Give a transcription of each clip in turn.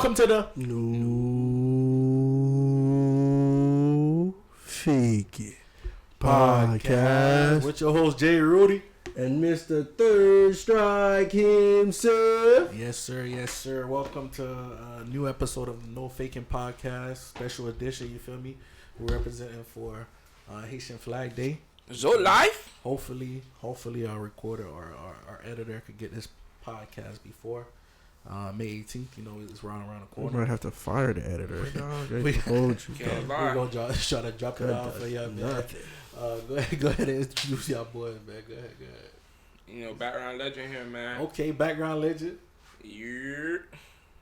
welcome to the New Fake Podcast with your host Jay Rudy and Mr. Third Strike himself. Yes, sir. Yes, sir. Welcome to a new episode of the No Faking Podcast, special edition. You feel me? We're representing for Haitian Flag Day. So life. Hopefully, our recorder or our editor could get this podcast before May 18th. You know, it's around the corner. We might have to fire the editor. We're Hold you. gonna try to drop it off for y'all, man. Go ahead and introduce y'all boys, man. Go ahead. You know, background legend here, man. Okay, background legend. Yeah.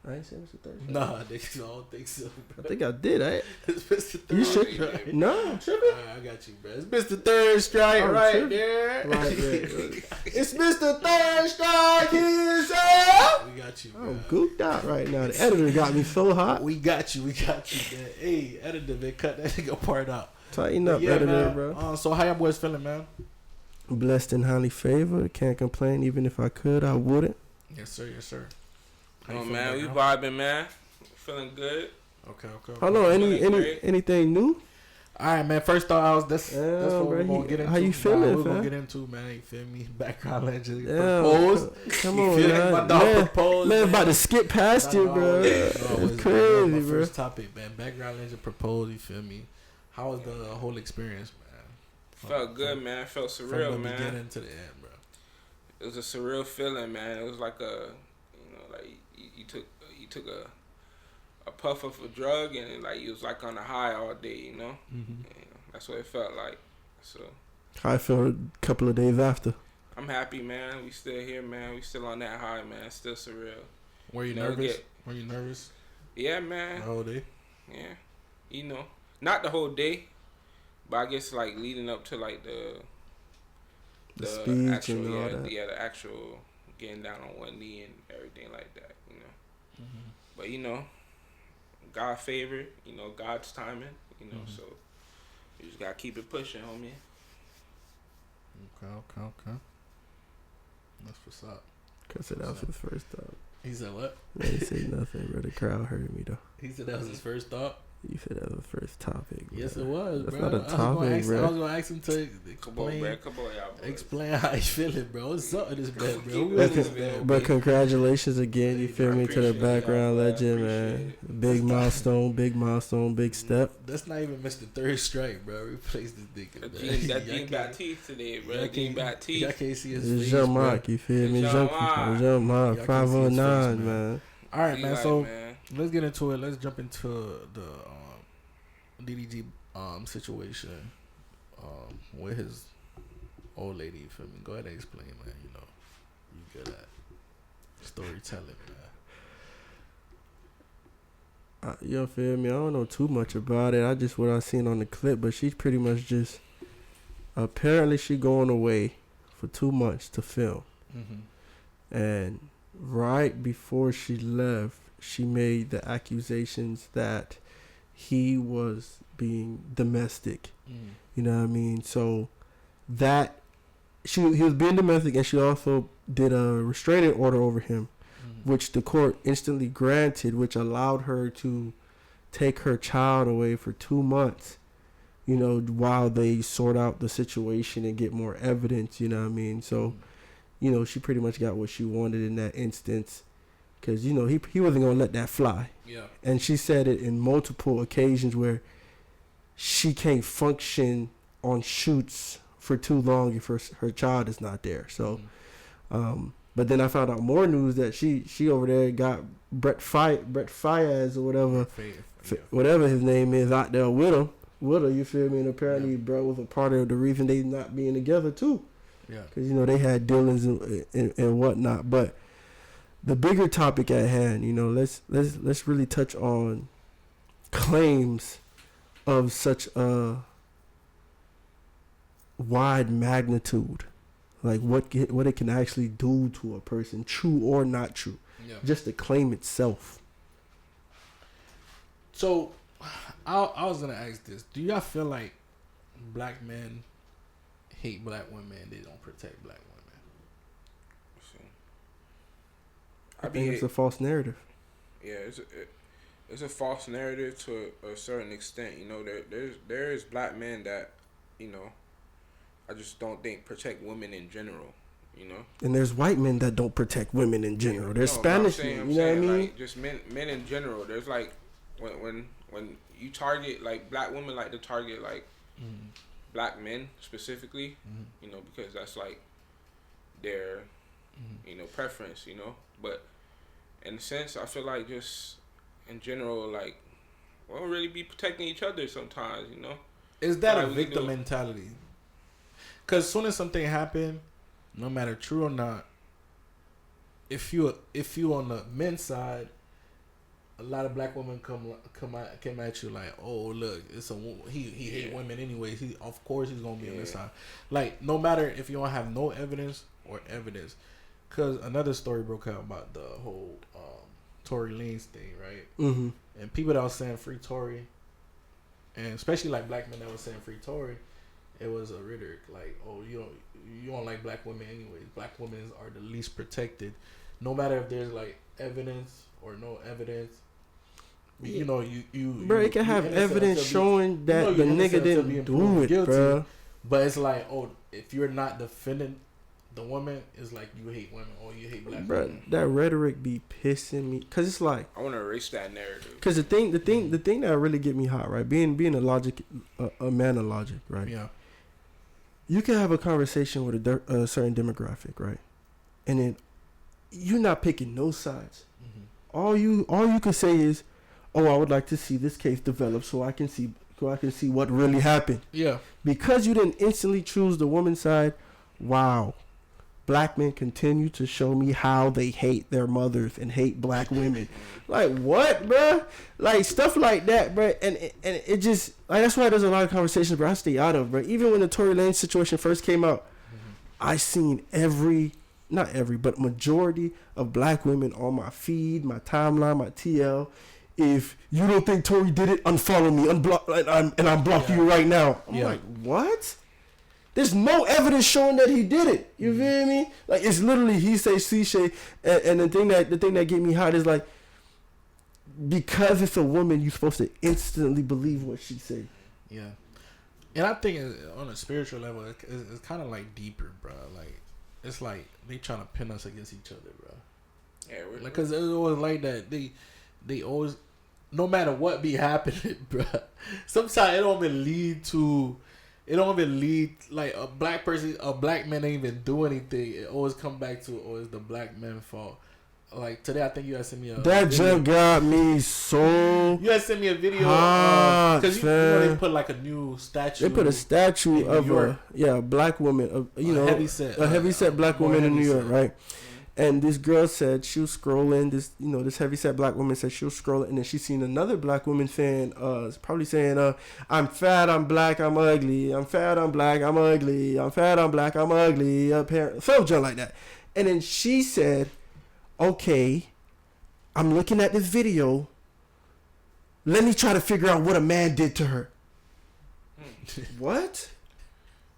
I ain't saying Mr. Third Strike. Nah, I don't think so, bro. I think I did, It's Mr. Third You Strike. should. No, I'm tripping. I got you, bro. It's Mr. Third Strike right tripping. there. Right there. It's Mr. Third Strike himself. We got you, bro. I'm gooped out right now. The editor got me so hot. We got you, man. Hey, editor, man, cut that nigga part out. Tighten up, Yeah, editor, man. bro. So how y'all boys feeling, man? Blessed and highly favored. Can't complain. Even if I could, I wouldn't. Yes, sir. Oh man, we vibing, man. Feeling good. Okay. Hold on. Anything new? All right, man. First thought, that's what we're gonna get into. How you feeling, We're gonna fam? get into, man. You feel me? Background legend Proposed. proposed. Come You on, feel man. my dog proposed, Man, about to skip past you, bro. It's It's crazy, my bro. first topic, man. Background legend proposed. You feel me? How was the whole experience, man? Felt good, man. Felt From surreal, the man. beginning to the end, bro. It was a surreal feeling, man. It was like you took a puff of a drug and like you was like on a high all day, you know. Mm-hmm. And that's what it felt like. So How I felt a couple of days after. I'm happy, man. We still here, man. We still on that high, man. Still surreal. Were you Never nervous? get- Were you nervous Yeah, man. the whole day? Yeah, you know, not the whole day, but I guess like leading up to like the speech actual, and all that. the actual getting down on one knee and everything like that, you know. Mm-hmm. But you know, God favored, you know, God's timing, you know. Mhm. So you just gotta keep it pushing, homie. Okay. That's what's up. Cause that was his first thought. He said what? I didn't say nothing, bro. The crowd heard me though. He said that was his first thought. You said that was the first topic. Bro. Yes, it was, That's bro. not a topic, bro. I was gonna ask him to Come on, man. Come on, y'all boys. explain how you feeling, bro. What's up with this bed, bro? Who But is this man, But bro? congratulations again, you feel me, to the Appreciate it, background y'all, boy. legend, Appreciate man. it. Big milestone, big step. That's not even Mr. Third Strike, bro. Replace this nigga, That man. Dean Baptiste today, bro. Y'all Dean Y'all Baptiste. can't see his It's face, Jean bro. Marc, you feel me? It's Jean-Marc. Jean Marc, Y'all can see his face, 509, man. man. All right, man. Like, So man. let's get into it. Let's jump into the DDG situation with his old lady. You feel me? Go ahead and explain, man. You know, you good at storytelling, man. You know, feel me? I don't know too much about it. I just what I seen on the clip, but she's pretty much just apparently she going away for 2 months to film, and right before she left, she made the accusations that he was being domestic. You know what I mean? So that he was being domestic, and she also did a restraining order over him, which the court instantly granted, which allowed her to take her child away for 2 months, you know, while they sort out the situation and get more evidence, you know what I mean? So, you know, she pretty much got what she wanted in that instance, because, you know, he wasn't going to let that fly. Yeah. And she said it in multiple occasions where she can't function on shoots for too long if her child is not there. So, but then I found out more news that she over there got Brett Fayez or whatever, whatever his name is, out there with her, you feel me? And apparently Brett was a part of the reason they not being together too. Yeah. Because, you know, they had dealings and whatnot. But the bigger topic at hand, you know, let's really touch on claims of such a wide magnitude, like what it can actually do to a person, true or not true. Yeah. Just the claim itself. So, I was gonna ask this: do y'all feel like black men hate black women and they don't protect black women? I think it's a false narrative. it's a false narrative to a certain extent. You know, there's black men that, you know, I just don't think protect women in general. You know, and there's white men that don't protect women in general. There's Spanish men. You know what I mean? Like, just men in general. There's like when you target like black women like to target like black men specifically. You know, because that's like their you know preference. You know, but in a sense, I feel like just in general, like we don't really be protecting each other sometimes. You know, is that a victim mentality? Because as soon as something happened, no matter true or not, if you on the men's side, a lot of black women came at you like, oh look, it's he hate women anyway. Of course he's gonna be on this side. Like no matter if you don't have no evidence or evidence, because another story broke out about the whole Tory Lanez thing, right? Mm-hmm. And people that was saying free Tory, and especially like black men that was saying free Tory, it was a rhetoric like, oh you don't like black women anyways. Black women are the least protected, no matter if there's like evidence or no evidence. You know, bro, it can have evidence showing that the nigga didn't do it, guilty, bro. But it's like, oh, if you're not defending the woman, it's like you hate women or you hate black women. That rhetoric be pissing me, cause it's like I want to erase that narrative. Cause the thing that really get me hot, right? Being a man of logic, right? Yeah. You can have a conversation with a certain demographic, right? And then you're not picking no sides. Mm-hmm. All you can say is, "Oh, I would like to see this case develop so I can see what really happened." Yeah. Because you didn't instantly choose the woman's side. Wow. Black men continue to show me how they hate their mothers and hate black women. Like what, bro? Like stuff like that, bro. And it just like that's why there's a lot of conversations, bro. I stay out of, bro. Even when the Tory Lanez situation first came out, I seen not every, but majority of black women on my feed, my timeline, my TL. If you don't think Tory did it, unfollow me, unblock, and I'm blocking you right now. I'm like, what? There's no evidence showing that he did it. You feel me? Like it's literally he say, she say, and the thing that get me hot is like, because it's a woman, you're supposed to instantly believe what she say. Yeah, and I think on a spiritual level, it's kind of like deeper, bro. Like it's like they trying to pin us against each other, bro. Yeah, like because it's always like that. They always, no matter what be happening, bro. Sometimes it don't even lead like a black man ain't even do anything. It always come back to, oh, it's the black man's fault. Like today, I think you had sent me that just got me so. You had sent me a video because you know they put like a new statue. They put a statue of a black woman, a heavyset black woman in New York, right? And this girl said she was scrolling. This heavyset black woman said she was scrolling, and then she seen another black woman saying, probably saying, "I'm fat, I'm black, I'm ugly. I'm fat, I'm black, I'm ugly. I'm fat, I'm black, I'm ugly." Something like that. And then she said, "Okay, I'm looking at this video. Let me try to figure out what a man did to her." What?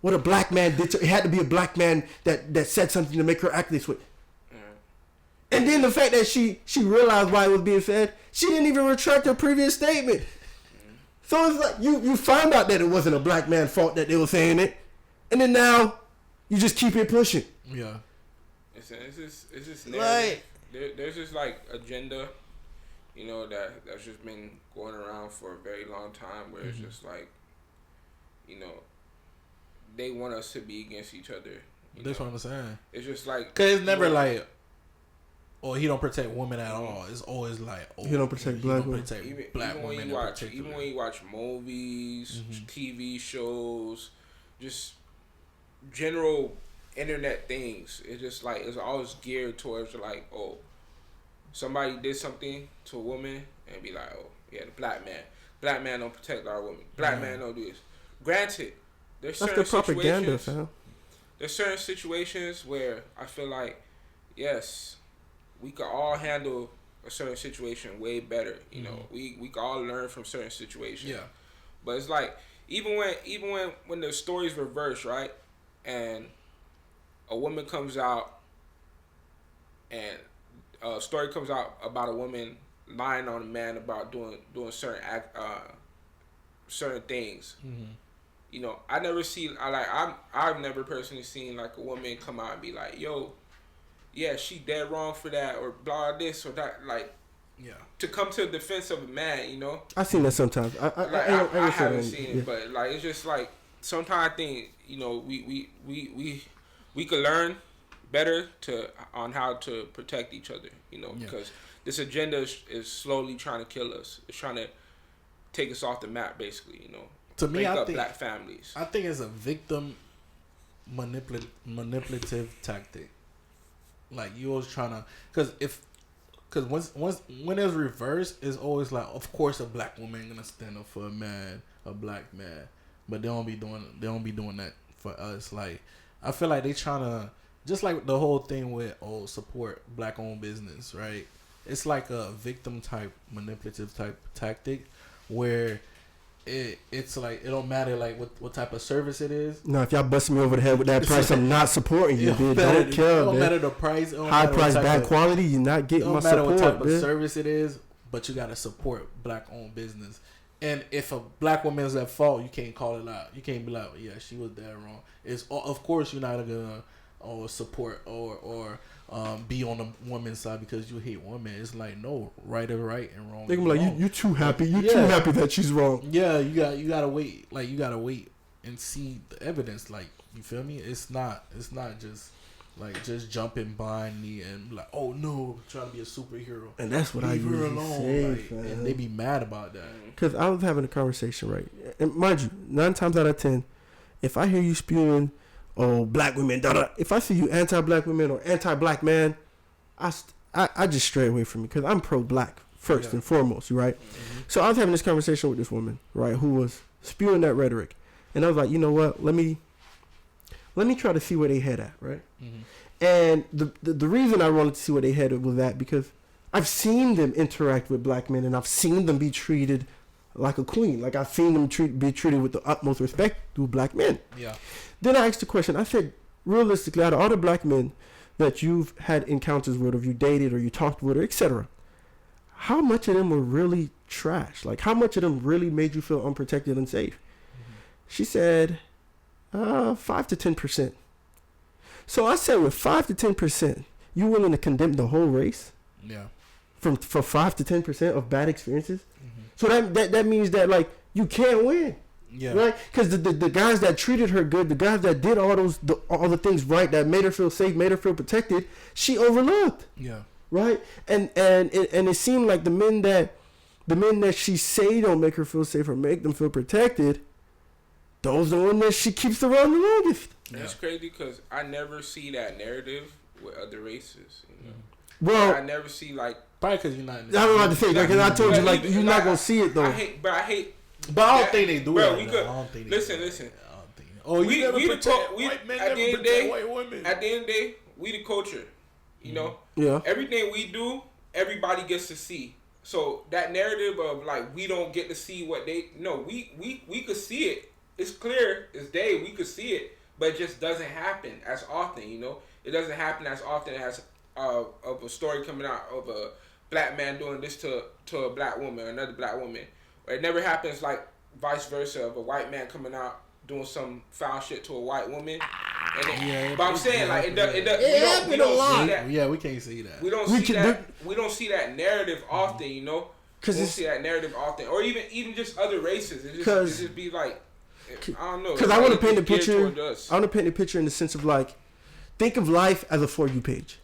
What a black man did to her? It had to be a black man that said something to make her act this way. And then the fact that she realized why it was being said, she didn't even retract her previous statement. So it's like you found out that it wasn't a black man's fault that they were saying it, and then now you just keep it pushing. Yeah, it's just like there's this like agenda, you know, that's just been going around for a very long time, where it's just like, you know, they want us to be against each other. That's what I'm saying. It's just like, cause it's never like, oh, he don't protect women at all. It's always like, oh, he don't protect black women. Even when you watch movies, TV shows, just general internet things, it's just like it's always geared towards like, oh, somebody did something to a woman and be like, oh yeah, the black man don't protect our women. Black man don't do this. Granted, there's certain propaganda, fam. There's certain situations where I feel like, yes, we could all handle a certain situation way better. You know, we could all learn from certain situations. Yeah. But it's like even when the story's reversed, right? And a woman comes out and a story comes out about a woman lying on a man about doing certain certain things. Mm-hmm. You know, I've never personally seen like a woman come out and be like, yo, yeah, she dead wrong for that, or blah this or that, like, yeah, to come to the defense of a man, you know. I've seen that sometimes. I haven't seen it, but like it's just like sometimes I think, you know, we could learn better on how to protect each other, you know, because this agenda is slowly trying to kill us. It's trying to take us off the map, basically, you know. To me, I think black families. I think it's a victim manipulative tactic. Like you always trying to, because when it's reversed, it's always like, of course, a black woman gonna stand up for a man, a black man, but they don't be doing that for us. Like I feel like they trying to, just like the whole thing with support black owned business, right? It's like a victim type manipulative type tactic where. It's like it don't matter like what type of service it is. No, if y'all busting me over the head with that price, I'm not supporting you, dude. Don't care. It don't matter the price. High price, bad quality. You're not getting my support. It don't matter what type of service it is, but you gotta support black owned business. And if a black woman is at fault, you can't call it out. You can't be like, yeah, she was dead wrong. It's of course you're not gonna support or be on the woman's side because you hate women. It's like, no, right is right and wrong. They're gonna be like, you too happy. You too happy that she's wrong. Yeah, you gotta wait. Like you gotta wait and see the evidence. Like, you feel me? It's not just like just jumping blindly and like, oh no, trying to be a superhero. And that's what I usually say, like, and they be mad about that. Because I was having a conversation, right? And mind you, 9 times out of 10, if I hear you spewing, oh, black women, if I see you anti-black women or anti-black man, I just stray away from you because I'm pro-black first and foremost, right? Mm-hmm. So I was having this conversation with this woman, right, who was spewing that rhetoric, and I was like, you know what? Let me try to see where they head at, right? Mm-hmm. And the reason I wanted to see where they headed was that because I've seen them interact with black men and I've seen them be treated like a queen. Like I've seen them be treated with the utmost respect through black men. Yeah. Then I asked the question. I said, realistically, out of all the black men that you've had encounters with, or you dated, or you talked with, or etc., how much of them were really trash? Like, how much of them really made you feel unprotected and safe? Mm-hmm. She said, 5 to 10%. So I said, with 5 to 10%, you willing to condemn the whole race? Yeah. For 5 to 10% of bad experiences? Mm-hmm. So that means that, like, you can't win. Yeah. Right? Because the guys that treated her good, the guys that did all the things right, that made her feel safe, made her feel protected, she overlooked. Yeah. Right? And it seemed like the men that she say don't make her feel safe or make them feel protected, those are the ones that she keeps around the longest. That's crazy because I never see that narrative with other races. You know? Well, I never see like probably because you're not. I was about to say that because I told you like you're not gonna see it though. I hate. But I don't think they do bro, it. We could, I don't think listen. Oh, you never protect white men. At the end of the day, white women. At the end of the day, we the culture. You know. Yeah. Everything we do, everybody gets to see. So that narrative of like we don't get to see what we could see it. It's clear as day. We could see it, but it just doesn't happen as often. You know, it doesn't happen as often as of a story coming out of a black man doing this to a black woman or another black woman. Or it never happens like vice versa of a white man coming out doing some foul shit to a white woman. But I'm saying like we don't see that. Yeah, we can't see that. We don't see that. We don't see that narrative often. You know, we don't see that narrative often, or even just other races. It just be like. I don't know. Because I want to paint a picture. I want to paint a picture in the sense of like, think of life as a For You page,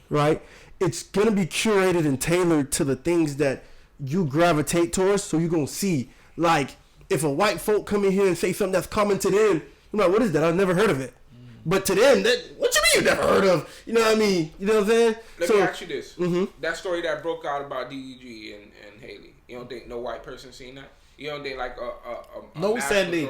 right? It's gonna be curated and tailored to the things that you gravitate towards. So you're gonna see, like, if a white folk come in here and say something that's common to them, you're like, what is that? I've never heard of it. But to them, what you mean you never heard of? You know what I mean? You know what I'm saying? Let me ask you this: that story that broke out about DDG and Halle, you don't think no white person seen that? You know, they like a no, we said they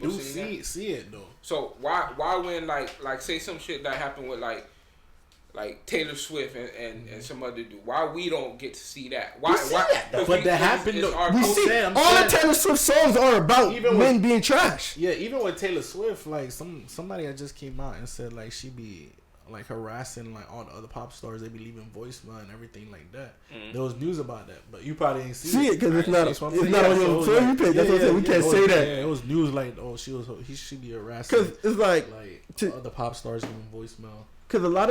do see it though. So why when like say some shit that happened with like Taylor Swift and some other dude, why we don't get to see that? Why that? But that happened though. We see all the Taylor Swift songs are about men being trash. Yeah, even with Taylor Swift, like somebody that just came out and said like she be like harassing like all the other pop stars. They be leaving voicemail and everything like that. There was news about that, but you probably didn't see it because it's not on your film. You page. That's what I'm saying. We can't say that. Yeah, it was news like, oh, he should be harassing. Because it's like other pop stars giving voicemail. Because a lot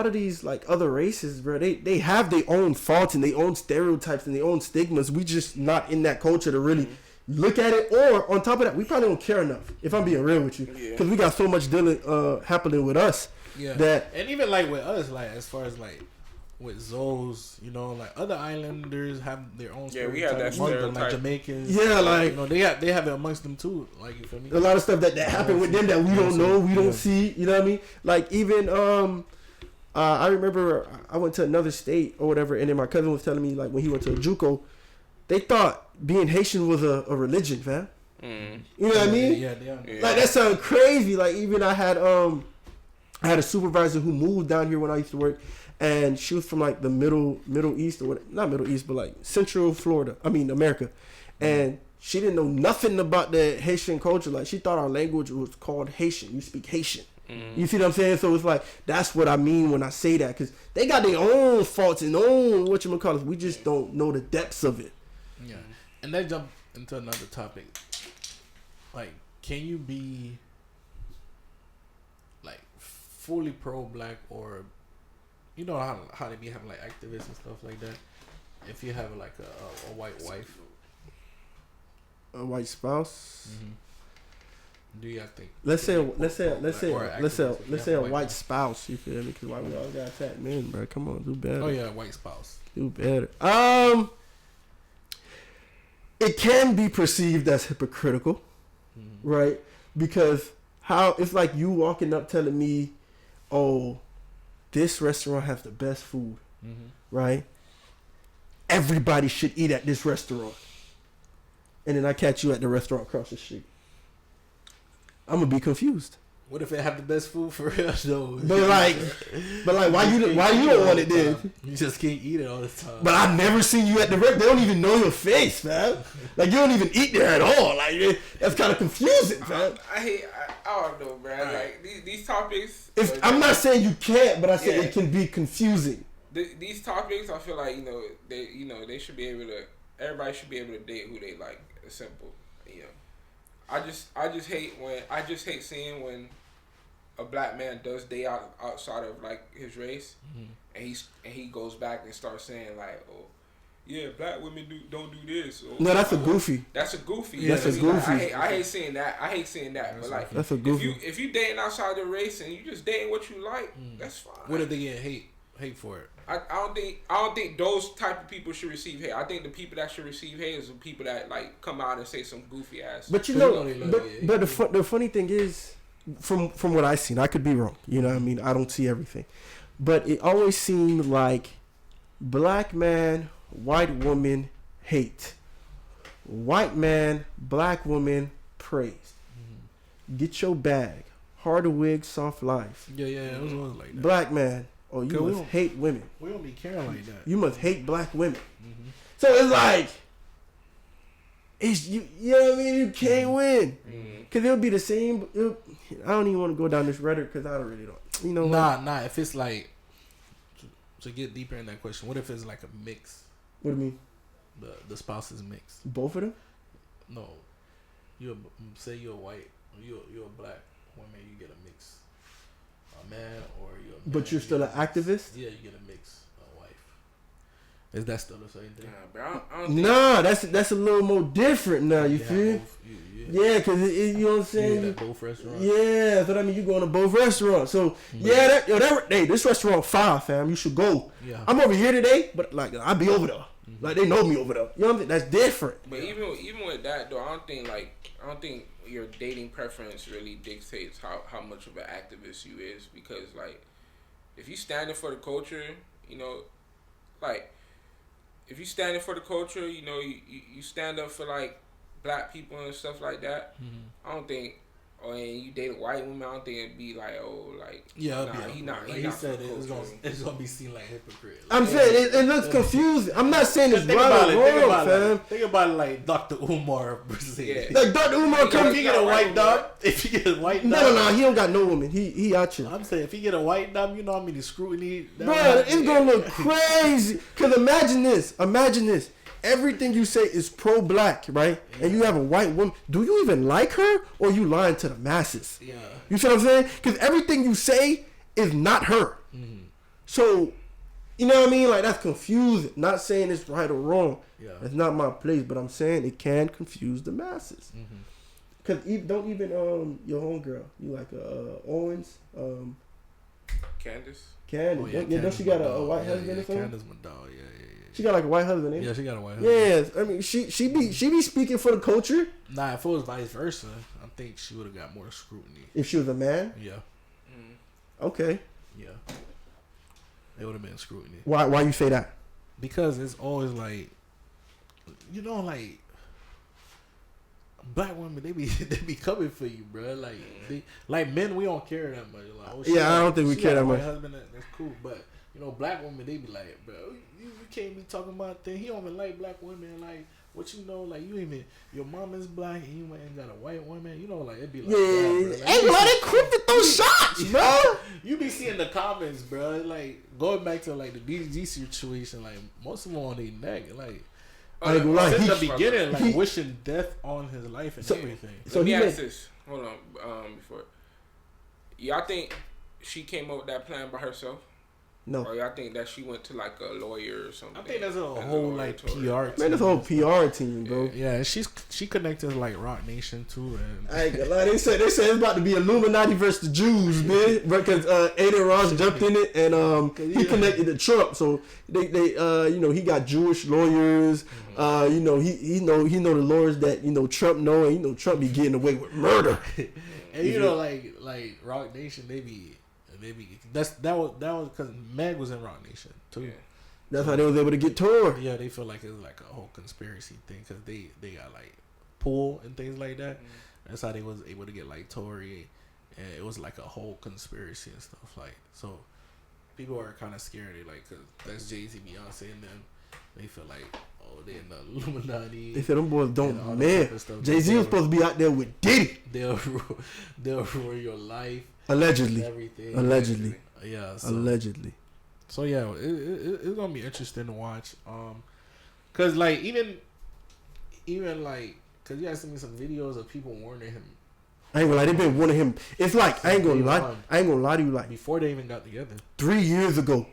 of these like other races, bro, they have their own faults and their own stereotypes and their own stigmas. We just not in that culture to really look at it. Or on top of that, we probably don't care enough. If I'm being real with you, because we got so much happening with us. Yeah. That and even like with us, like as far as like with Zoes, you know, like other islanders have their own. Yeah, we have that stereotype. Like Jamaicans. Yeah, like you know, they have it amongst them too. Like you feel me? A lot of stuff that happened with them that we don't know, we don't see. You know what I mean? Like even I remember I went to another state or whatever, and then my cousin was telling me like when he went to a JUCO, they thought being Haitian was a religion, fam. You know what I mean? Yeah. Like that sounds crazy. Like even I had a supervisor who moved down here when I used to work. And she was from like the Middle East or what? Not Middle East, but like Central Florida. I mean America. And she didn't know nothing about the Haitian culture. Like she thought our language was called Haitian. You speak Haitian. You see what I'm saying? So it's like that's what I mean when I say that, because they got their own faults and own whatchamacallit. We just don't know the depths of it. Yeah, and that jump into another topic. Like, can you be like fully pro-black or? You know how they be having like activists and stuff like that. If you have like a white wife, a white spouse. Do you think? Let's say a white spouse. You feel me? Because why we all got attack men, bro? Come on, do better. Oh yeah, white spouse. Do better. It can be perceived as hypocritical, right? Because how it's like you walking up telling me, oh, this restaurant has the best food, right? Everybody should eat at this restaurant. And then I catch you at the restaurant across the street. I'm gonna be confused. What if it have the best food for real though? But like why you don't want it then? You just can't eat it all the time. But I've never seen you at the restaurant. They don't even know your face, man. Like you don't even eat there at all. Like that's kind of confusing, man. I don't know, man. Like these topics. I'm not saying you can't, but I said it can be confusing. These topics, I feel like they should be able to. Everybody should be able to date who they like. It's simple, you know. I just hate seeing when a black man does date outside of like his race, and he goes back and starts saying like, oh, yeah, black women don't do this. Or, no, that's a goofy. That's a goofy. Yeah, that's a goofy. Like, I hate seeing that. But like, that's a goofy. If you dating outside the race and you just dating what you like, that's fine. What if they get hate for it? I don't think those type of people should receive hate. I think the people that should receive hate is the people that like come out and say some goofy ass. But you know, but the funny thing is, from what I seen, I could be wrong. You know what I mean? I don't see everything, but it always seemed like black man, white woman hate, white man, black woman praise. Get your bag, harder wig, soft life. Yeah, it was like that. Black man. Oh, you must hate women. We don't be caring like that. You must hate black women. So it's like, you know what I mean? You can't win. Because it'll be the same. I don't even want to go down this rhetoric because I really don't. You know what? Nah. If it's like, to get deeper in that question, what if it's like a mix? What do you mean? The spouse is mixed. Both of them? No. Say you're white, you're a black woman, you get a mix. A man or you're a man, but you're still an activist? Yeah, you get a mix. A wife. Is that still the same thing? Nah, bro, I don't nah, that's a little more different now. You feel? Yeah, because you know what I'm saying. Yeah, both restaurants. Yeah, that's what I mean. You going to both restaurants, so this restaurant fire, fam. You should go. Yeah. I'm over here today, but like I'll be over there. Like they know me over there. You know what I'm saying? That's different. But even with that though, I don't think your dating preference really dictates how much of an activist you is, because like if you standing for the culture, you know, like if you standing for the culture, you know, you stand up for like black people and stuff like that. I don't think oh, and you date a white woman, I don't think it'd be like, oh, like, yeah, nah, he not. Like he said, it's gonna be seen like hypocrite. I'm saying it looks confusing. I'm not saying it's right or wrong, fam. Think about it like Dr. Umar. Yeah. Like Dr. Umar, if you get a white dom, no, he don't got no woman. He out here. I'm saying if he get a white dom, you know how many scrutiny. Bro, it's gonna look crazy. Cause imagine this. Everything you say is pro-black, right? Yeah. And you have a white woman. Do you even like her, or you lying to the masses? Yeah. You see what I'm saying? Because everything you say is not her. Mm-hmm. So, you know what I mean? Like, that's confusing. Not saying it's right or wrong. Yeah. That's not my place, but I'm saying it can confuse the masses. Because don't even your homegirl, you like Owens, Candace. Oh, yeah, don't she got a white husband or something? Candace my dog, yeah. She got like a white husband, ain't Yeah, she got a white husband. Yes, I mean she be speaking for the culture. Nah, if it was vice versa, I think she would have got more scrutiny. If she was a man? Yeah. Okay. Yeah. It would have been scrutiny. Why you say that? Because it's always like, you know, like black women, they be coming for you, bro. Like men, we don't care that much. Like, oh, yeah, I don't think we care that much. Husband, that's cool, but you know, black women, they be like, bro, you can't be talking about things. He don't even like black women. Like, what you know, like, you even, your mom is black and you ain't got a white woman. You know, like, it'd be like, yeah, hey, bro, they quick to throw shots, bro. You be seeing the comments, bro. Like, going back to, like, the DDG situation, like, most of them on their neck, like, since the beginning, like, wishing death on his life and everything. So let me ask this. Hold on, before. Y'all think she came up with that plan by herself? No. Or y'all think that she went to like a lawyer or something? I think that's a whole like PR team. Man, that's a whole PR team, bro. Yeah, and she connected to like Rock Nation too. And I ain't gonna lie, they said it's about to be Illuminati versus the Jews, man. Because Aiden Ross jumped in it and he connected to Trump, so they you know, he got Jewish lawyers. You know, he know the lawyers that, you know, Trump know, and you know Trump be getting away with murder. And you know, like Rock Nation, they be that was because Meg was in Rock Nation too. Yeah. That's how they was able to get Tor. Yeah, they feel like it was like a whole conspiracy thing because they got like pool and things like that. That's how they was able to get like Tory, and it was like a whole conspiracy and stuff. Like, so people are kind of scared. They like, cause that's Jay-Z, Beyonce, and them. They feel like, oh, they in the Illuminati. They said them boys don't, man. Jay-Z was supposed to be out there with Diddy. They'll ruin your life. Allegedly. Everything. Allegedly. Yeah. So, allegedly. So yeah, it's gonna be interesting to watch. Cause like even like, cause you guys sent me some videos of people warning him. I ain't gonna lie, they been warning him. It's like I ain't gonna lie to you, like before they even got together. 3 years ago,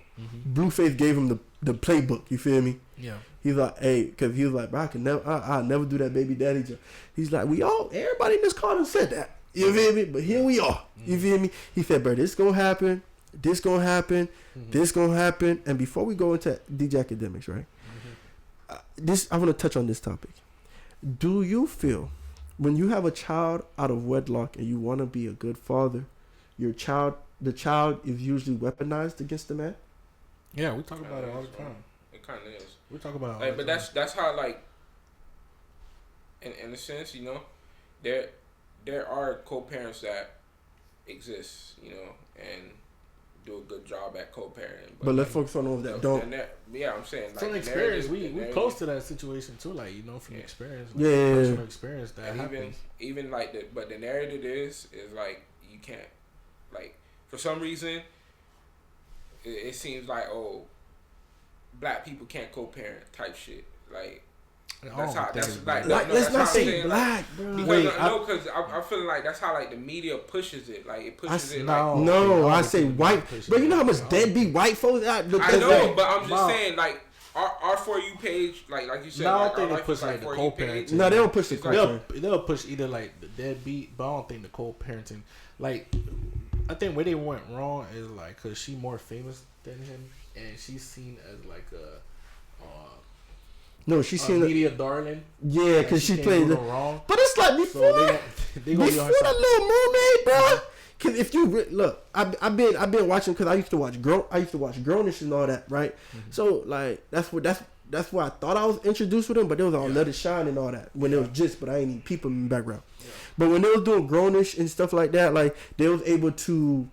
Blueface gave him the playbook. You feel me? Yeah. He's like, hey, because he was like, bro, I'll never do that, baby daddy job. He's like, everybody in this car said that. You feel me? But here we are. You feel me? He said, bro, this gonna happen. This gonna happen. This gonna happen. And before we go into DJ Academics, right? I want to touch on this topic. Do you feel when you have a child out of wedlock and you want to be a good father, the child is usually weaponized against the man? Yeah, we talk about it all the time. It kind of is. We talk about it all like, the but time. that's how, like, in a sense, you know, there are co-parents that exist, you know, and do a good job at co-parenting. But let's focus on those that don't. Yeah, I'm saying, like, from experience, we close to that situation too, like, you know, from experience, like, yeah, personal experience that and happens. Even like but the narrative is like you can't, like, for some reason it seems like, oh, black people can't co-parent type shit, like. That's how. That's like. Let's not say black, bro. Because I'm feeling like that's how, like, the media pushes it. Like, it pushes it. No, I say white. But you know how much deadbeat white folks out. I know, but I'm just saying, like, our For You page, like you said. No, I don't think they push like the co-parenting. No, they don't push the co-parenting. They'll push either like the deadbeat, but I don't think the co-parenting. Like, I think where they went wrong is like, cause she more famous than him, and she's seen as like a. No, she's seen media darling. Yeah, because she played wrong. But it's like before they before the Little Mermaid, bro. Because if you look, I've been watching, because I used to watch Grownish and all that, right? So like that's why I thought I was introduced with him, but there was all Let It Shine and all that when it was just, but I ain't even people in the background. But when they was doing grownish and stuff like that, like they was able to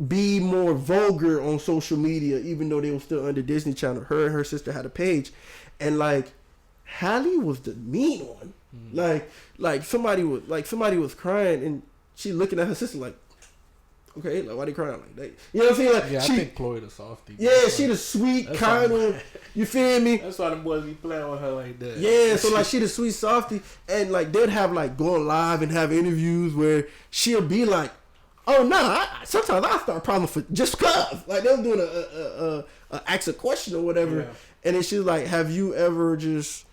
be more vulgar on social media, even though they were still under Disney Channel. Her and her sister had a page, and like Halle was the mean one. Like somebody was crying, and she looking at her sister like, okay, like why they crying like that? You know what I'm saying? Like, yeah, I think Chloe the softie. Yeah, she the sweet kind one. You feel me? That's why them boys be playing with her like that. Yeah, so like she the sweet softie, and like they'd have like going live and have interviews where she'll be like, oh no, sometimes I start problems for just cause. Like they were doing a ask a question or whatever, yeah. And then she's like, have you ever just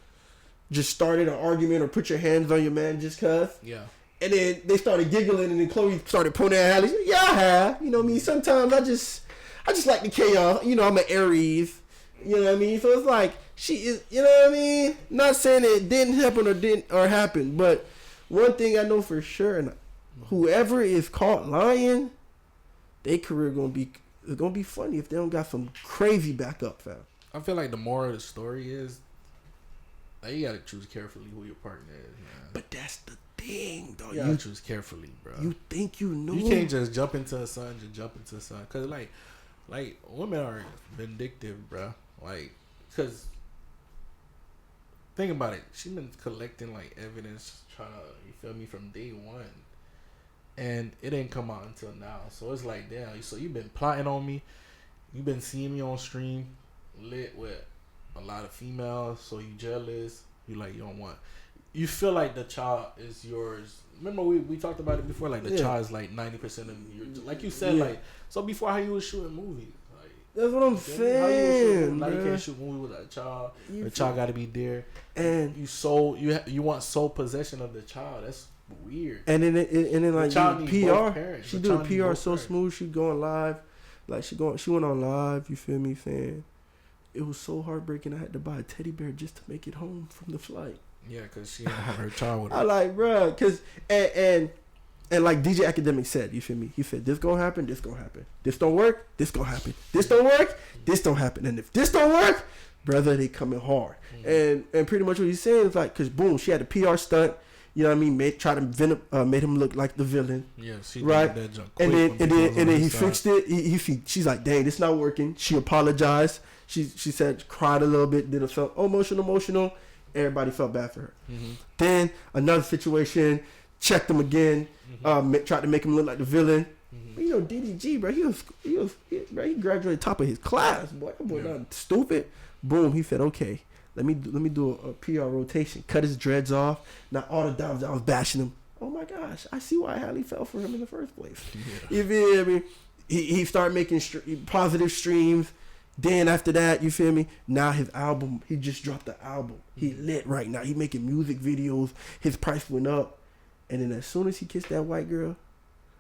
started an argument or put your hands on your man just cause? Yeah. And then they started giggling, and then Chloe started pointing at Halle. Yeah, I have. You know what I mean? Sometimes I just like the chaos. You know, I'm an Aries. You know what I mean? So it's like she is. You know what I mean? Not saying it didn't happen or happen, but one thing I know for sure, and whoever is caught lying, their career it's gonna be funny if they don't got some crazy backup, fam. I feel like the moral of the story is, like, you gotta choose carefully who your partner is, man. But that's the thing, though. You gotta choose carefully, bro. You think you know? You can't just jump into a son, cause like women are vindictive, bro. Like, cause think about it. She's been collecting like evidence, trying to, you feel me, from day one, and it didn't come out until now. So it's like, damn. So you've been plotting on me. You've been seeing me on stream, lit with a lot of females. So you jealous. You like, you don't want. You feel like the child is yours. Remember we talked about it before. Like the child is like 90% of your. Like you said, like, so before how you was shooting movies. Like, that's what I'm saying. Now you can't shoot movie with that child. The child got to be there, and you want sole possession of the child. That's weird. And then like PR, she do the PR so parents. smooth. She going live, like she went on live. You feel me, fan? It was so heartbreaking. I had to buy a teddy bear just to make it home from the flight. Yeah, cause she didn't have her child with her. I like, bro, cause and like DJ Academic said, you feel me? He said, this gonna happen, this gonna happen. This don't work, this gonna happen. This don't work, this don't happen. And if this don't work, brother, they coming hard. Mm-hmm. And pretty much what he's saying is like, cause boom, she had a PR stunt. You know what I mean? Made him look like the villain. Yeah, she right. Did that junk and then he fixed it. She's like, dang, this not working. She apologized. She said, cried a little bit. Then it felt emotional. Everybody felt bad for her. Mm-hmm. Then another situation, checked him again. Mm-hmm. Tried to make him look like the villain. Mm-hmm. But, you know, DDG, bro, he graduated top of his class. Boy, that boy not stupid. Boom, he said, okay. Let me do a PR rotation. Cut his dreads off. Now all the dimes I was bashing him. Oh my gosh, I see why Halle fell for him in the first place. Yeah. You feel me? He started making positive streams. Then after that, you feel me? Now his album, he just dropped the album. He lit right now. He making music videos. His price went up. And then as soon as he kissed that white girl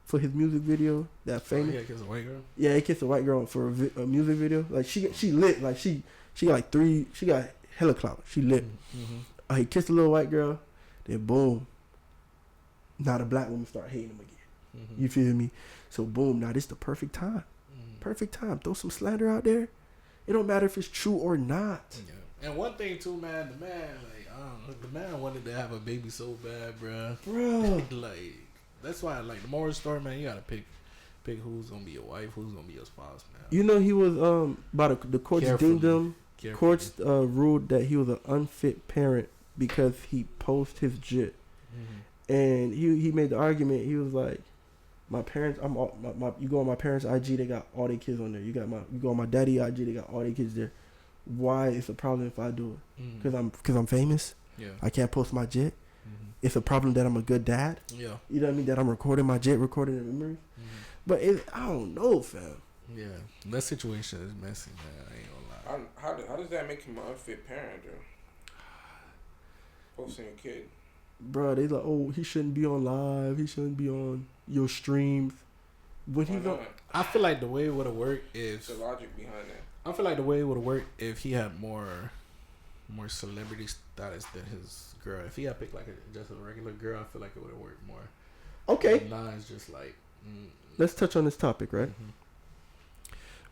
for his music video, that famous. Yeah, kissed a white girl. Yeah, he kissed a white girl for a music video. Like she lit. Like she got like 3. She got hella clout. She lit. Mm-hmm. He kissed a little white girl. Then boom. Now the black woman start hating him again. Mm-hmm. You feel me? So boom. Now this the perfect time. Perfect time. Throw some slander out there. It don't matter if it's true or not. Yeah. And one thing too, man. The man, like, I don't know, the man wanted to have a baby so bad, bro. Like, that's why, like, the moral story, man. You gotta pick who's gonna be your wife, who's gonna be your spouse, man. You know, he was by the courts deemed him. Courts ruled that he was an unfit parent because he posted his jit, and he made the argument. He was like, my parents, you go on my parents' IG, they got all their kids on there. You go on my daddy IG, they got all their kids there. Why it's a problem if I do it? Because I'm famous. Yeah. I can't post my jit. It's a problem that I'm a good dad. Yeah. You know what I mean? That I'm recording my jit, recording the memories. But I don't know, fam. Yeah, that situation is messy, man. I ain't gonna lie. How does that make him an unfit parent, though? Posting a kid. Bro, they like, oh, he shouldn't be on live. He shouldn't be on your streams. When he's on, I feel like the way it would have worked if the logic behind that. I feel like the way it would have worked if he had more celebrity status than his girl. If he had picked like just a regular girl, I feel like it would have worked more. Okay. Nah, it's just like. Let's touch on this topic, right?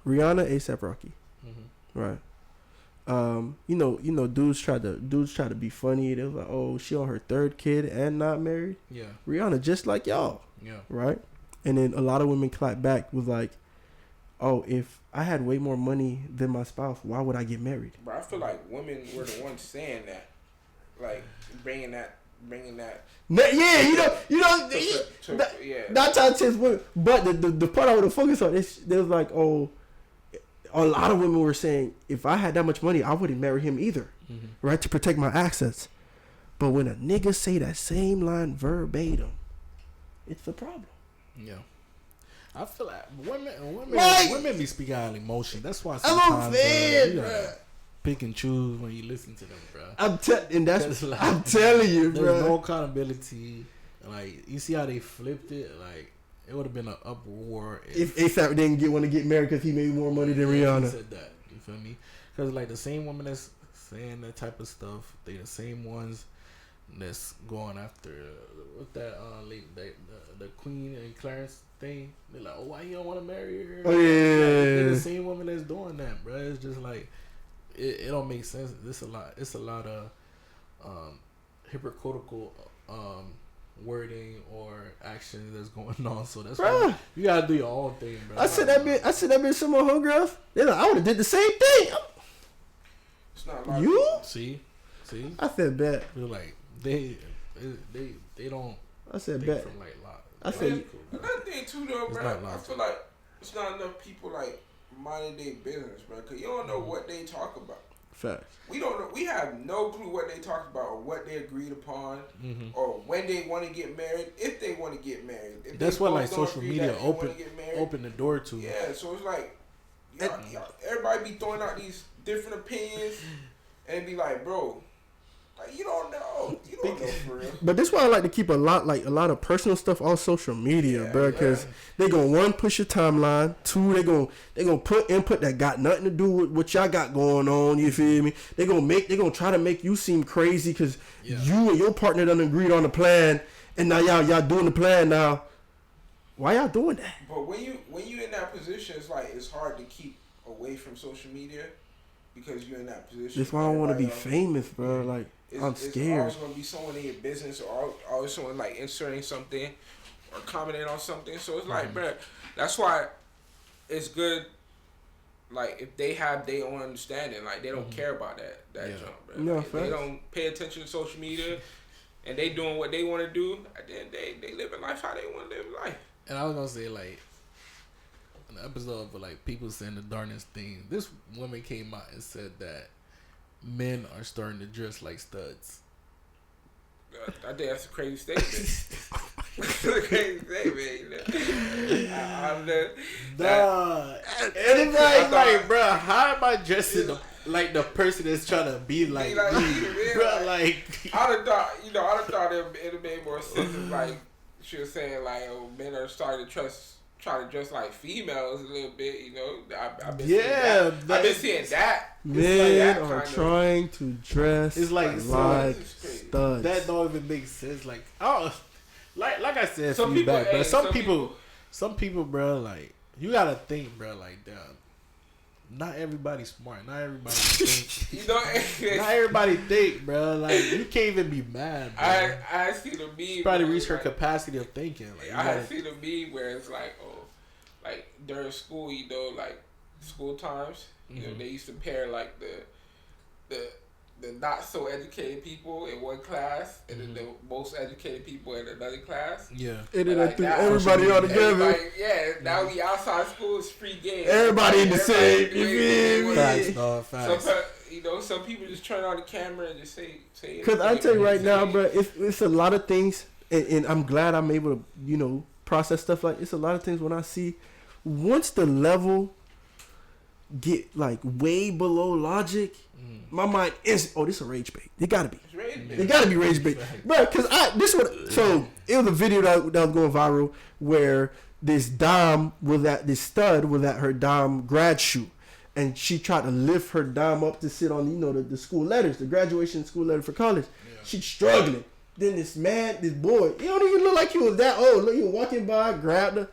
Rihanna, A$AP Rocky, right? dudes try to be funny. They was like, oh, she on her third kid and not married. Yeah. Rihanna just like y'all. Yeah. Right. And then a lot of women clap back was like, oh, if I had way more money than my spouse, why would I get married? But I feel like women were the ones saying that, like bringing that. Yeah, Yeah. Not trying to test women, but the part I want to focus on is there was like, oh, a lot of women were saying if I had that much money, I wouldn't marry him either, right? To protect my assets. But when a nigga say that same line verbatim, it's a problem. Yeah. I feel like women be speaking out of emotion. That's why sometimes you gotta pick and choose when you listen to them, bro. I'm telling you, bro. There's no accountability. Like, you see how they flipped it? Like, it would have been an uproar if ASAP didn't want to get married because he made more money than Rihanna. Said that, you feel me? Because like the same women that's saying that type of stuff, they the same ones that's going after what that lady, the Queen and Clarence thing. They're like, oh, why you don't want to marry her? Oh yeah, they're the same woman that's doing that, bro. It's just like it don't make sense. It's a lot of hypocritical wording or action that's going on. So that's why you gotta do your own thing, bro. I said that bitch some of her homegirls. They're like, I would have did the same thing. It's not like you see. I said bet. They're like they don't. I said think bet. From like lot. I said another thing too, though, bro. I feel like it's not enough people like minding their business, bro. Cause you don't know what they talk about. Facts. We don't know. We have no clue what they talked about or what they agreed upon, or when they want to get married, if they want to get married. If that's what like social media open the door to. Yeah, so it's like everybody be throwing out these different opinions and be like, bro, like you don't know for real. But that's why I like to keep a lot of personal stuff on social media, bro. Because they gonna one push your timeline, two they gonna put input that got nothing to do with what y'all got going on. You feel me? They gonna try to make you seem crazy because you and your partner done agreed on the plan, and now y'all doing the plan now. Why y'all doing that? But when you in that position, it's like it's hard to keep away from social media because you're in that position. That's why I don't want to be famous, bro. Like. I'm scared. It's always going to be someone in your business or always someone like inserting something or commenting on something. So it's like, bro, that's why it's good. Like if they have their own understanding, like they don't care about that jump, bro. No, like, they don't pay attention to social media, and they doing what they want to do. At the end of the day, they living life how they want to live life. And I was gonna say like an episode of like people saying the darnest thing. This woman came out and said that men are starting to dress like studs. I think that's a crazy statement. That's a crazy statement. And it's like, bro, how am I dressing like the person that's trying to be like me, bro? Like, I'd have thought it'd made more sense if like she was saying like, oh, men are starting to try to dress like females a little bit, you know. I've been seeing that. Men are trying to dress like studs. That don't even make sense. Like, like I said, some people, some people, bro, like you gotta think, bro, like damn. Not everybody's smart. Not everybody think. Not everybody think, bro. Like you can't even be mad, bro. I see the meme. She probably reached her capacity of thinking. Like, I see the meme where it's like, oh, like during school, you know, like school times, you know, they used to pair like the not so educated people in one class and then the most educated people in another class. Yeah. And then like everybody all together. Now we outside school, it's free game. Everybody in the same. You feel me? Facts. You know, some people just turn on the camera and just say it. Because I tell you right now, bro, it's a lot of things, and I'm glad I'm able to, you know, process stuff like it's a lot of things when I see once the level get like way below logic, my mind is this is a rage bait. It gotta be. It gotta be rage bait, bro. Because so it was a video that was going viral where this stud was at her dom grad shoot, and she tried to lift her dom up to sit on the school letters, the graduation school letter for college. Yeah. She's struggling. Then this boy, he don't even look like he was that old. Look, he was walking by, grabbed her,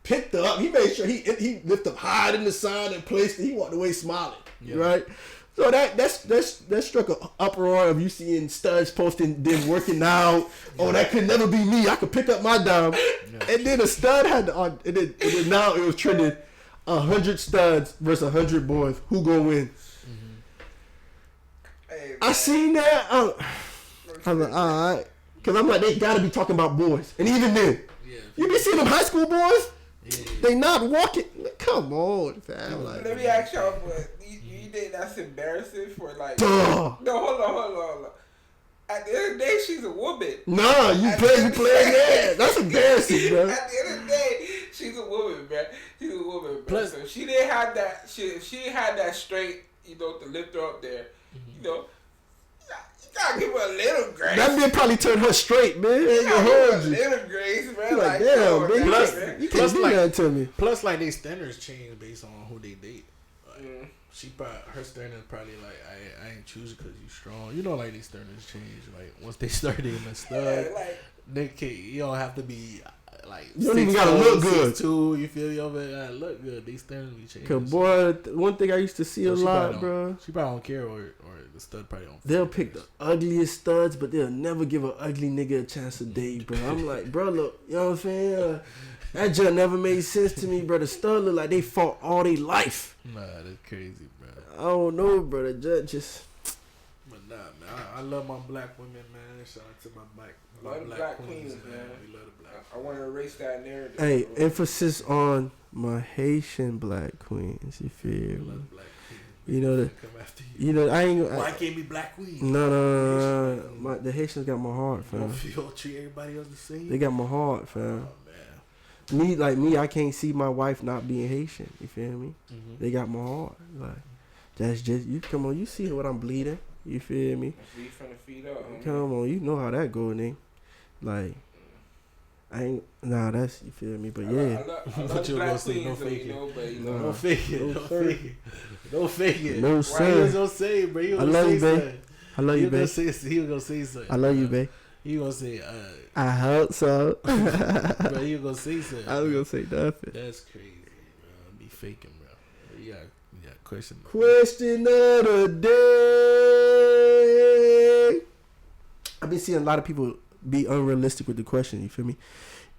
picked her up. He made sure he lifted up high in the side and placed it. He walked away smiling, right? So that struck an uproar of you seeing studs posting them working out. Oh, that could never be me. I could pick up my dime. And then a stud had to, and then now it was trending 100 studs versus 100 boys. Who gonna win? Hey, I seen that. I'm like, all right, because I'm like, they gotta be talking about boys. And even then, you be seeing them high school boys. Yeah. They not walking. Come on, fam. Like, let me ask y'all, but you think that's embarrassing for like? Duh. No, hold on. At the end of the day, she's a woman. Nah, you play that. That's embarrassing, bro. At the end of the day, she's a woman, man. She's a woman, bro. Plus, so she didn't have that. She had that straight, to lift her up there. You gotta give her a little grace. That man probably turned her straight, man. You gotta give her a little grace, man. Like damn, man. You can't do that to me. Plus, like, they standards change based on who they date. Like, her standards probably like, I ain't choosing because you strong. Like, these standards change. Like, once they start dating a stud, you don't have to be like, you don't even gotta look good. 6'2", you feel me? Gotta look good. These standards be changing. Cause boy, one thing I used to see a lot, bro. She probably don't care, or the stud probably don't. They'll pick the ugliest studs, but they'll never give an ugly nigga a chance to date, bro. I'm like, bro, look, you know what I'm saying? That just never made sense to me, bro. The stud look like they fought all their life. Nah, that's crazy, bro. I don't know, bro. The judge just. But nah, man, I love my black women, man. Shout out to my black queens, man. We love the black. I want to erase that narrative. Hey, bro. Emphasis on my Haitian black queens. You feel me? Love black queens. I ain't. Why can't be black queens? No. The Haitians got my heart, fam. You don't treat everybody else the same. They got my heart, fam. Oh, man. Me, I can't see my wife not being Haitian. You feel me? Mm-hmm. They got my heart. Like, that's just you. Come on, you see what I'm bleeding. You feel me? Bleed from the feet up. Come on, you know how that go, nigga. Like, I ain't. Nah, that's, you feel me? But yeah. I love you gonna say no fake it. Don't fake it. Don't fake it. No sir. Why you was gonna say, bro? I love you, babe. I love you, babe. He was gonna say something. I love you, babe. He gonna say, I hope so. Bro, he was gonna say something. I was gonna say nothing. That's crazy, bro. Be faking, bro. Yeah, question. Question of the day. I've been seeing a lot of people be unrealistic with the question. You feel me?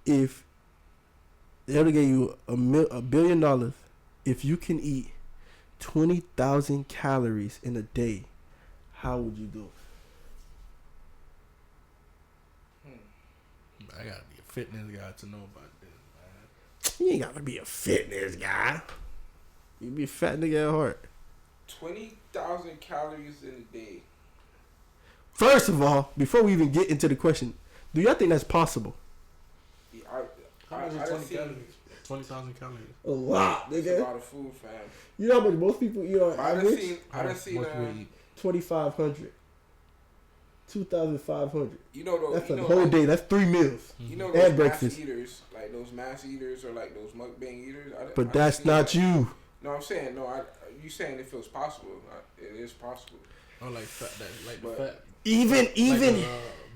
If they ever gave you $1 billion, if you can eat 20,000 calories in a day, how would you do it? I gotta be a fitness guy to know about this, man. You ain't gotta be a fitness guy. You be a fat nigga at heart. 20,000 calories in a day. First of all, before we even get into the question, do y'all think that's possible? Yeah, how much is 20 calories? 20,000 calories. A lot, nigga. That's a lot of food, fam. You know how much most people eat on average? I done seen 2,500. 2,500. That's a whole day. That's 3 meals. You know those breakfast eaters, like those mass eaters or like those mukbang eaters. But that's not you. No, I'm saying you saying it feels possible. It is possible. Oh, like fat, the fat. Even like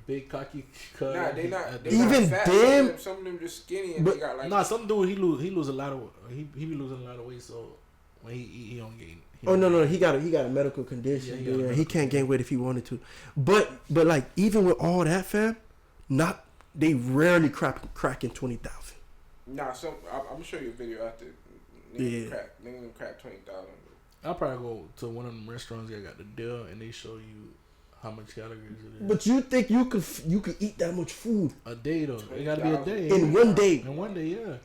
big cocky cut. Nah, they not. Even not fat. them. Some of them just skinny and they got like. Nah, some dude he lose a lot of he be losing a lot of weight. So when he eat, he don't gain. No, he got a medical condition. Yeah, he can't gain weight if he wanted to. But like even with all that, fam, they rarely cracking 20,000. Nah, I'm show you a video after. Nigga crack 20,000. I'll probably go to one of them restaurants that got the deal and they show you how much calories it is. But you think you could eat that much food a day though? It gotta be a day. In one day. In one day, yeah.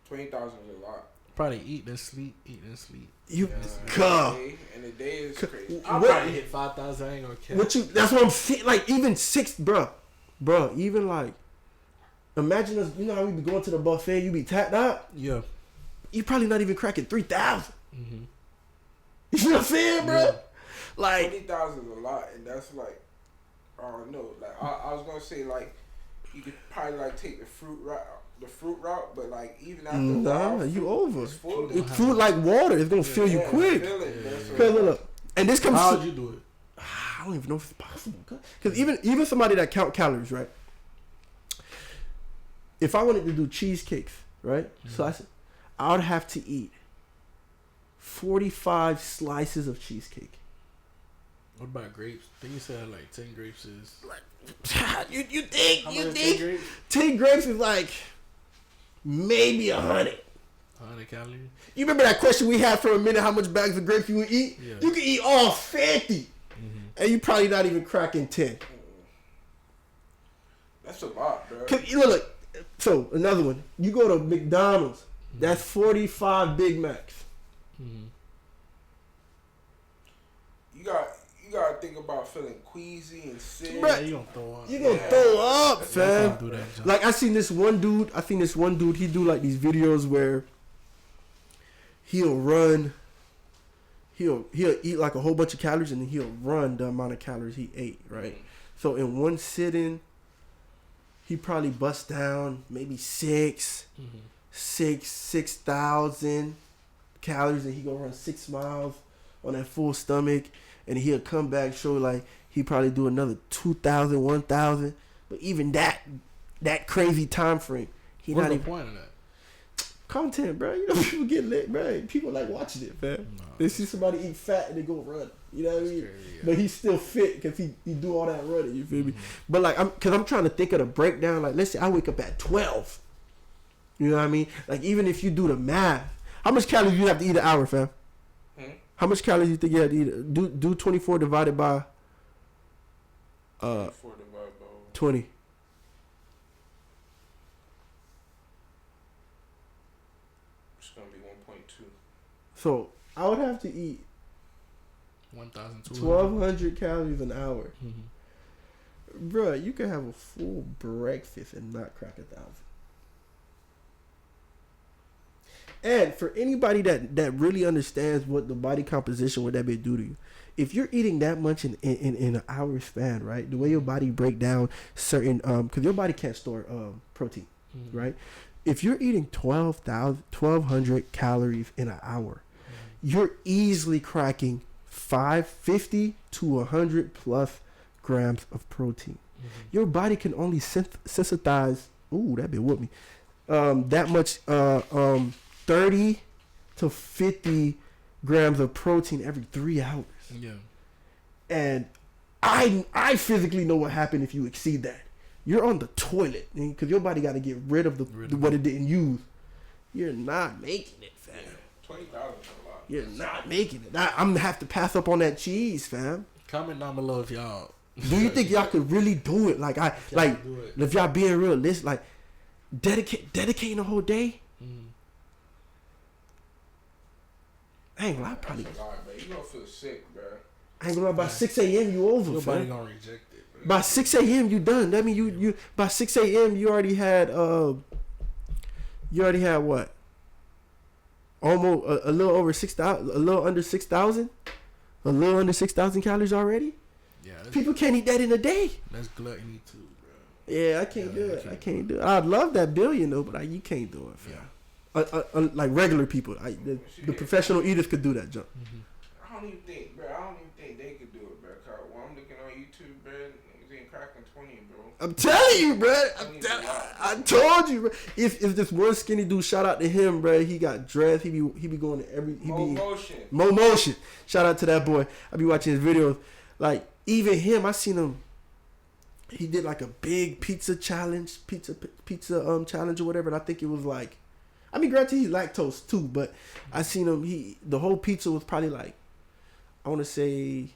20,000 is a lot. Probably eat and sleep. You come. And the day is crazy. I'll probably hit 5,000. I ain't gonna care. That's what I'm saying. Like even 6, bro. Even like, imagine us. You know how we be going to the buffet? You be tapped out. Yeah. You probably not even cracking 3,000. Mm-hmm. You know what I'm saying, bro? Yeah. Like 20,000 is a lot, and that's like, I don't know. Like I was gonna say, like you could probably like take the fruit route, but like even after you over. It's fruit like water. It's gonna fill you quick. Look. And this comes. How'd you do it? I don't even know if it's possible. Because even somebody that count calories, right? If I wanted to do cheesecakes, right? Mm-hmm. So I would have to eat 45 slices of cheesecake. What about grapes? I think you said like 10 grapes is like you think 10 10 grapes is like maybe 100 calories. You remember that question we had for a minute? How much bags of grapes you would eat? Yeah. You could eat all 50, and you probably not even cracking 10. That's a lot, bro. Look. So another one. You go to McDonald's. That's 45 Big Macs. You gotta think about feeling queasy and sick. Bruh, you gonna throw up. You gonna throw up, fam. Like I seen this one dude. He do like these videos where he'll run. He'll eat like a whole bunch of calories and then he'll run the amount of calories he ate. Right. So in one sitting, he probably busts down maybe 6,000 calories, and he gonna run 6 miles on that full stomach, and he'll come back show like he probably do another 2,000, 1,000. But even that crazy time frame, he what's not the even point of that? content, bro. You know, people get lit, bro. People like watching it, man. No. They see somebody eat fat and they go run. You know what I mean? Crazy, yeah. But he's still fit because he do all that running. You feel me? But like, I'm trying to think of the breakdown. Like, let's say I wake up at 12. You know what I mean? Like, even if you do the math, how much calories you have to eat an hour, fam? How much calories you think you have to eat? Do 24 divided by 20. It's gonna be 1.2. So I would have to eat 1,200 calories an hour. Bruh, you can have a full breakfast and not crack 1,000. And for anybody that really understands what the body composition, what that may do to you, if you're eating that much in an hour span, right? The way your body break down certain, because your body can't store protein, right? If you're eating 1,200 calories in an hour, you're easily cracking 550 to 100 plus grams of protein. Your body can only synthesize. Ooh, that bit with me. That much. 30 to 50 grams of protein every 3 hours. Yeah. And I physically know what happened if you exceed that. You're on the toilet because your body got to get rid of what it didn't use. You're not making it, fam. 20,000 is a lot. You're not making it. I'm gonna have to pass up on that cheese, fam. Comment down below if y'all. Do you think y'all could really do it? Like if y'all being realistic, like dedicating a whole day. I ain't gonna lie, probably. That's a lot, man. You gonna feel sick, bro. I ain't gonna lie, by 6 a.m. you over, Your body fam. gonna reject it, bro. By 6 a.m. you done. That mean you by 6 a.m. you already had what? Almost a little over 6,000, a little under 6,000, a little under 6,000 calories already. Yeah. People can't eat that in a day. That's gluttony too, bro. Yeah, I can't do it. I can't do it. I'd love that billion though, but you can't do it, fam. Yeah. Like regular people, the professional eaters could do that jump. I don't even think they could do it, bro. Cause when I'm looking on YouTube, bro, niggas ain't cracking 20, bro. I'm telling you, bro. I told you, bro. If this one skinny dude, shout out to him, bro. He got dressed. He be going to every. Mo motion. Shout out to that boy. I be watching his videos. Like even him, I seen him. He did like a big pizza challenge or whatever. And I think it was like. I mean, granted, he's lactose too, but I seen him. The whole pizza was probably like, I want to say,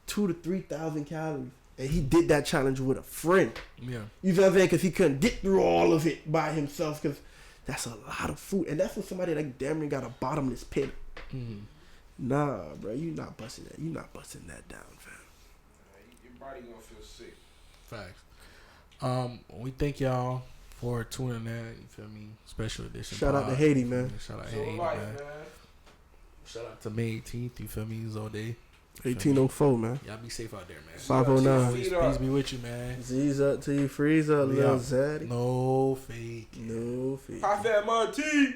2,000 to 3,000 calories, and he did that challenge with a friend. Yeah, you know what I'm saying? Because he couldn't get through all of it by himself. Because that's a lot of food, and that's for somebody that damn near got a bottomless pit. Nah, bro, you not busting that. You not busting that down, fam. Your body gonna feel sick. Facts. We thank y'all for tuning in. You feel me? Special edition. Shout out to Haiti, man. Shout out to Haiti, man. Shout out to May 18th. You feel me? It's all day. 1804, man. Y'all be safe out there, man. 509. Peace be with you, man. Z's up to you, freeze up, little Zaddy. No fake. No fake. Hot fat Monty.